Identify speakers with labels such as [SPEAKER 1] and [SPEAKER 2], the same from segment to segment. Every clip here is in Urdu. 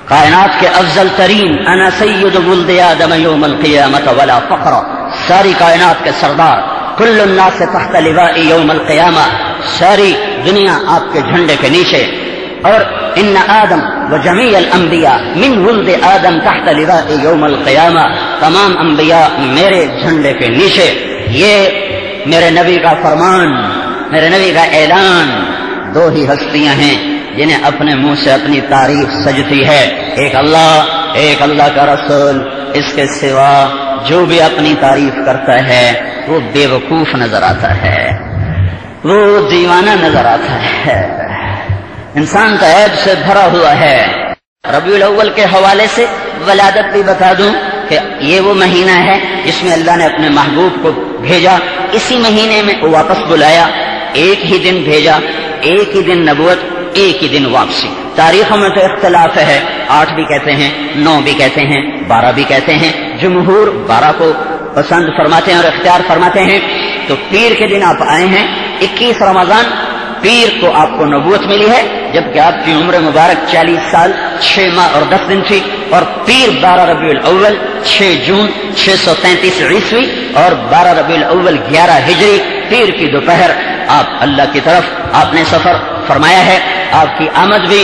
[SPEAKER 1] کائنات کے افضل ترین انا سید ولد آدم یوم القیامت ولا فخر، ساری کائنات کے سردار، کل الناس تحت لواء یوم القیامہ، ساری دنیا آپ کے جھنڈے کے نیچے، اور ان آدم و جمیع الانبیاء من ولد آدم تحت لواء یوم القیامہ، تمام انبیاء میرے جھنڈے کے نیچے۔ یہ میرے نبی کا فرمان، میرے نبی کا اعلان۔ دو ہی ہستیاں ہیں جنہیں اپنے منہ سے اپنی تعریف سجتی ہے، ایک اللہ کا رسول۔ اس کے سوا جو بھی اپنی تعریف کرتا ہے وہ بے وقوف نظر آتا ہے، وہ دیوانہ نظر آتا ہے، انسان کا عیب سے بھرا ہوا ہے۔ ربیع الاول کے حوالے سے ولادت بھی بتا دوں کہ یہ وہ مہینہ ہے جس میں اللہ نے اپنے محبوب کو بھیجا، اسی مہینے میں واپس بلایا، ایک ہی دن بھیجا، ایک ہی دن نبوت، ایک ہی دن واپسی۔ تاریخوں میں تو اختلاف ہے، 8 بھی کہتے ہیں، 9 بھی کہتے ہیں، 12 بھی کہتے ہیں، جمہور 12 کو پسند فرماتے ہیں اور اختیار فرماتے ہیں۔ تو پیر کے دن آپ آئے ہیں، 21 رمضان پیر کو آپ کو نبوت ملی ہے، جبکہ آپ کی عمر مبارک 40 سال 6 ماہ اور 10 دن تھی، اور پیر 12 ربیع الاول 6 جون 633 عیسوی اور 12 ربیع الاول 11 ہجری، پیر کی دوپہر آپ اللہ کی طرف آپ نے سفر فرمایا ہے۔ آپ کی آمد بھی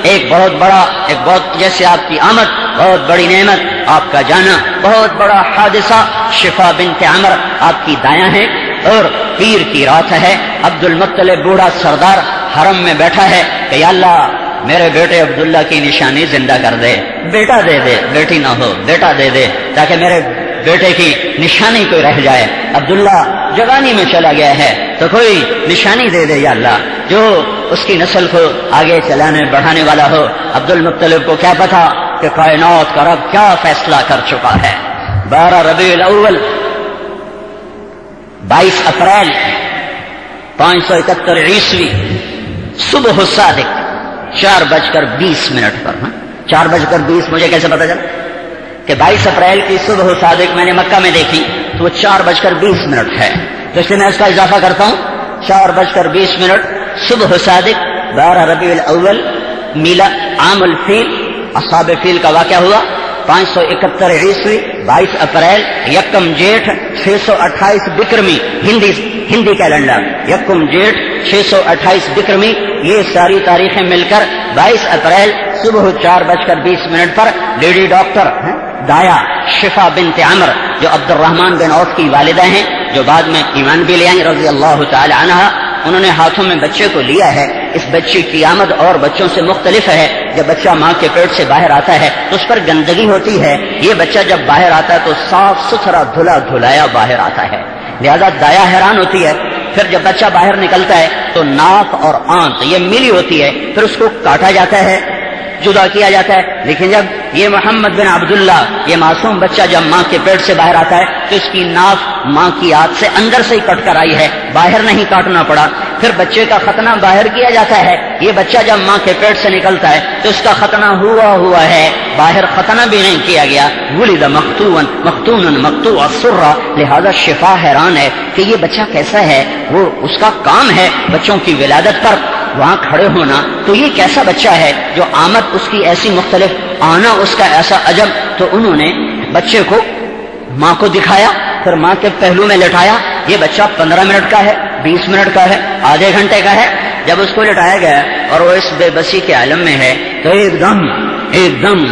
[SPEAKER 1] ایک بہت جیسے آپ کی آمد بہت بڑی نعمت، آپ کا جانا بہت بڑا حادثہ۔ شفا بنت عمر آپ کی دایاں ہیں، اور پیر کی رات ہے، عبد المطلب بوڑھا سردار حرم میں بیٹھا ہے کہ یا اللہ میرے بیٹے عبداللہ کی نشانی زندہ کر دے، بیٹا دے دے، بیٹی نہ ہو، بیٹا دے دے تاکہ میرے بیٹے کی نشانی کوئی رہ جائے۔ عبداللہ جوانی میں چلا گیا ہے تو کوئی نشانی دے دے یا اللہ، جو اس کی نسل کو آگے چلانے بڑھانے والا ہو۔ عبد المطلب کو کیا پتا کہ کائنات کا رب کیا فیصلہ کر چکا ہے۔ 12 ربیع الاول 22 اپریل 571 عیسوی صبح صادق 4:20 پر۔ 4:20 مجھے کیسے پتا چلا کہ 22 اپریل کی صبح صادق میں نے مکہ میں دیکھی تو وہ 4:20 ہے، تو اس لیے میں اس کا اضافہ کرتا ہوں 4:20 صبح صادق 12 ربیع الاول میلا عام الفیل، اصحاب فیل کا واقعہ ہوا 571 عیسوی 22 اپریل یکم جیٹھ 628 بکرمی ہندی کیلنڈر، یکم جیٹھ 628 بکرمی، یہ ساری تاریخیں مل کر 22 اپریل صبح 4:20 پر لیڈی ڈاکٹر دایا شفا بنت عمر جو عبد الرحمن بن عوف کی والدہ ہیں، جو بعد میں ایمان بھی لے آئیں رضی اللہ تعالی عنہا، انہوں نے ہاتھوں میں بچے کو لیا ہے۔ اس بچی کی آمد اور بچوں سے مختلف ہے۔ جب بچہ ماں کے پیٹ سے باہر آتا ہے تو اس پر گندگی ہوتی ہے، یہ بچہ جب باہر آتا ہے تو صاف ستھرا دھلا دھلایا باہر آتا ہے، لہذا دایا حیران ہوتی ہے۔ پھر جب بچہ باہر نکلتا ہے تو ناک اور آنت یہ ملی ہوتی ہے، پھر اس کو کاٹا جاتا ہے، جدا کیا جاتا ہے۔ لیکن جب یہ محمد بن عبداللہ یہ معصوم بچہ جب ماں کے پیٹ سے باہر آتا ہے تو اس کی ناک ماں کی آنت سے اندر سے ہی کٹ کر آئی ہے، باہر نہیں کاٹنا پڑا۔ پھر بچے کا ختنہ باہر کیا جاتا ہے، یہ بچہ جب ماں کے پیٹ سے نکلتا ہے تو اس کا ختنہ ہوا ہے، باہر ختنہ بھی نہیں کیا گیا۔ ولد مختونا مقطوع السرہ، لہذا شفا حیران ہے کہ یہ بچہ کیسا ہے، وہ اس کا کام ہے بچوں کی ولادت پر وہاں کھڑے ہونا، تو یہ کیسا بچہ ہے جو آمد اس کی ایسی مختلف، آنا اس کا ایسا عجب۔ تو انہوں نے بچے کو ماں کو دکھایا، پھر ماں کے پہلو میں لٹایا۔ یہ بچہ 15 منٹ کا ہے، 20 منٹ کا ہے، آدھے گھنٹے کا ہے۔ جب اس کو لٹایا گیا اور وہ اس بے بسی کے عالم میں ہے تو ایک دم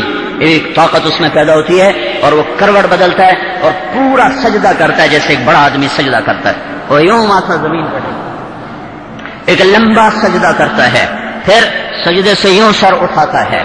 [SPEAKER 1] ایک طاقت اس میں پیدا ہوتی ہے اور وہ کروٹ بدلتا ہے اور پورا سجدہ کرتا ہے جیسے ایک بڑا آدمی سجدہ کرتا ہے، اور یوں ماتھا زمین پر ایک لمبا سجدہ کرتا ہے، پھر سجدے سے یوں سر اٹھاتا ہے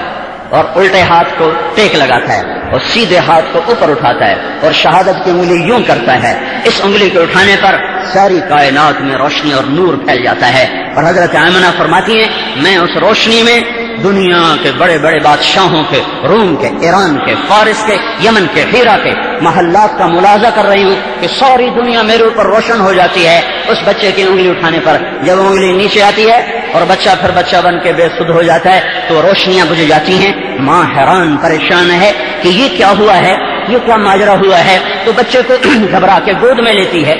[SPEAKER 1] اور الٹے ہاتھ کو ٹیک لگاتا ہے اور سیدھے ہاتھ کو اوپر اٹھاتا ہے اور شہادت کی انگلی یوں کرتا ہے۔ اس انگلی کے اٹھانے پر ساری کائنات میں روشنی اور نور پھیل جاتا ہے، اور حضرت آمنہ فرماتی ہیں میں اس روشنی میں دنیا کے بڑے بڑے بادشاہوں کے، روم کے، ایران کے، فارس کے، یمن کے، ہیرا کے محلات کا ملاحظہ کر رہی ہوں کہ ساری دنیا میرے اوپر روشن ہو جاتی ہے اس بچے کی انگلی اٹھانے پر۔ جب انگلی نیچے آتی ہے اور بچہ پھر بچہ بن کے بے سدھ ہو جاتا ہے تو روشنیاں بجھ جاتی ہیں۔ ماں حیران پریشان ہے کہ یہ کیا ہوا ہے، یہ کیا ماجرا ہوا ہے، تو بچے کو گھبرا کے گود میں لیتی ہے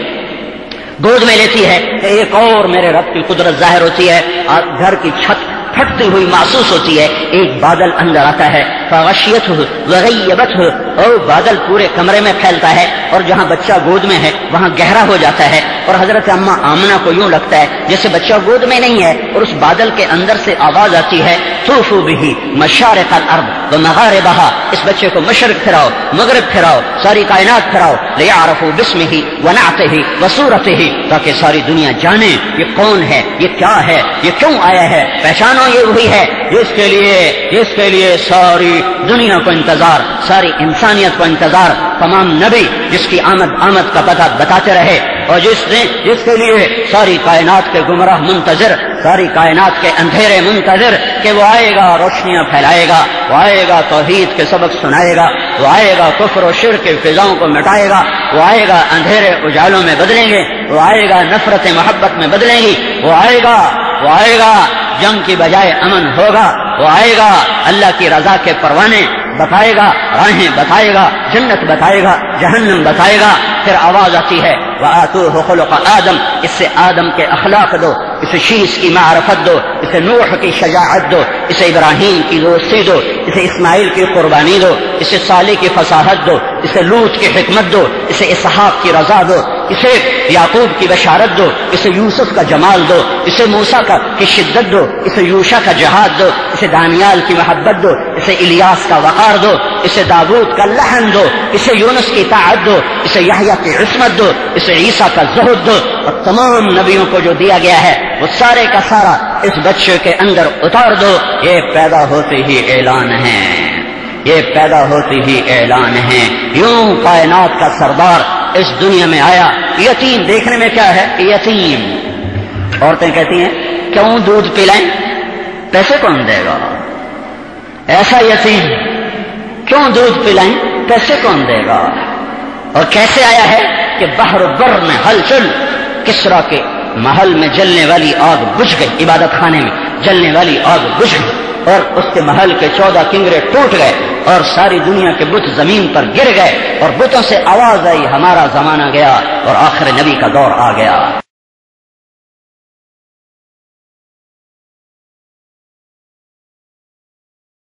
[SPEAKER 1] کہ ایک اور میرے رب کی قدرت ظاہر ہوتی ہے، اور گھر کی چھت پھٹتی ہوئی محسوس ہوتی ہے۔ ایک بادل اندر آتا ہے فغشیتہ وغیبتہ، اور بادل پورے کمرے میں پھیلتا ہے اور جہاں بچہ گود میں ہے وہاں گہرا ہو جاتا ہے، اور حضرت اماں آمنہ کو یوں لگتا ہے جیسے بچہ گود میں نہیں ہے، اور اس بادل کے اندر سے آواز آتی ہے طوفوا بہ مشارق الارض ومغاربہا، اس بچے کو مشرق پھراؤ مغرب پھراؤ ساری کائنات پھراؤ، لیعرفوا باسمہ ونعتہ وصورتہ، تاکہ ساری دنیا جانے یہ کون ہے، یہ کیا ہے، یہ کیوں آیا ہے، پہچانو یہ وہی ہے جس کے لیے ساری دنیا کو انتظار، ساری انسانیت کو انتظار، تمام نبی جس کی آمد کا پتہ بتاتے رہے، اور جس کے لیے ساری کائنات کے گمراہ منتظر، ساری کائنات کے اندھیرے منتظر کہ وہ آئے گا روشنیاں پھیلائے گا، وہ آئے گا توحید کے سبق سنائے گا، وہ آئے گا کفر و شرک کی فضاؤں کو مٹائے گا، وہ آئے گا اندھیرے اجالوں میں بدلیں گے، وہ آئے گا نفرت محبت میں بدلیں گی، وہ آئے گا جنگ کی بجائے امن ہوگا، وہ آئے گا اللہ کی رضا کے پروانے بتائے گا، راہیں بتائے گا، جنت بتائے گا، جہنم بتائے گا۔ پھر آواز آتی ہے وآتوہ خلق آدم، اس سے آدم کے اخلاق دو، اسے شیش کی معرفت دو، اسے نوح کی شجاعت دو، اسے ابراہیم کی دوستی دو، اسے اسماعیل کی قربانی دو، اسے صالح کی فصاحت دو، اسے لوط کی حکمت دو، اسے اسحاق کی رضا دو، اسے یعقوب کی بشارت دو، اسے یوسف کا جمال دو، اسے موسیٰ کی شدت دو، اسے یوشع کا جہاد دو، اسے دانیال کی محبت دو، اسے الیاس کا وقار دو، اسے داؤد کا لحن دو، اسے یونس کی طاعت دو، اسے یحییٰ کی عصمت دو، اسے عیسیٰ کا زہد دو، اور تمام نبیوں کو جو دیا گیا ہے وہ سارے کا سارا اس بچے کے اندر اتار دو۔ یہ پیدا ہوتے ہی اعلان ہے، یہ پیدا ہوتی ہی اعلان ہے۔ یوں کائنات کا سردار اس دنیا میں آیا۔ یتیم دیکھنے میں کیا ہے؟ یتیم۔ عورتیں کہتی ہیں کیوں دودھ پلائیں، پیسے کون دے گا؟ ایسا یتیم کیوں دودھ پلائیں، پیسے کون دے گا؟ اور کیسے آیا ہے کہ بحر و بر میں ہلچل، کسریٰ کے محل میں جلنے والی آگ بجھ گئی، عبادت خانے میں جلنے والی آگ بجھ گئی، اور اس کے محل کے 14 کنگرے ٹوٹ گئے، اور ساری دنیا کے بت زمین پر گر گئے، اور بتوں سے آواز آئی ہمارا زمانہ گیا اور آخر نبی کا دور آ گیا۔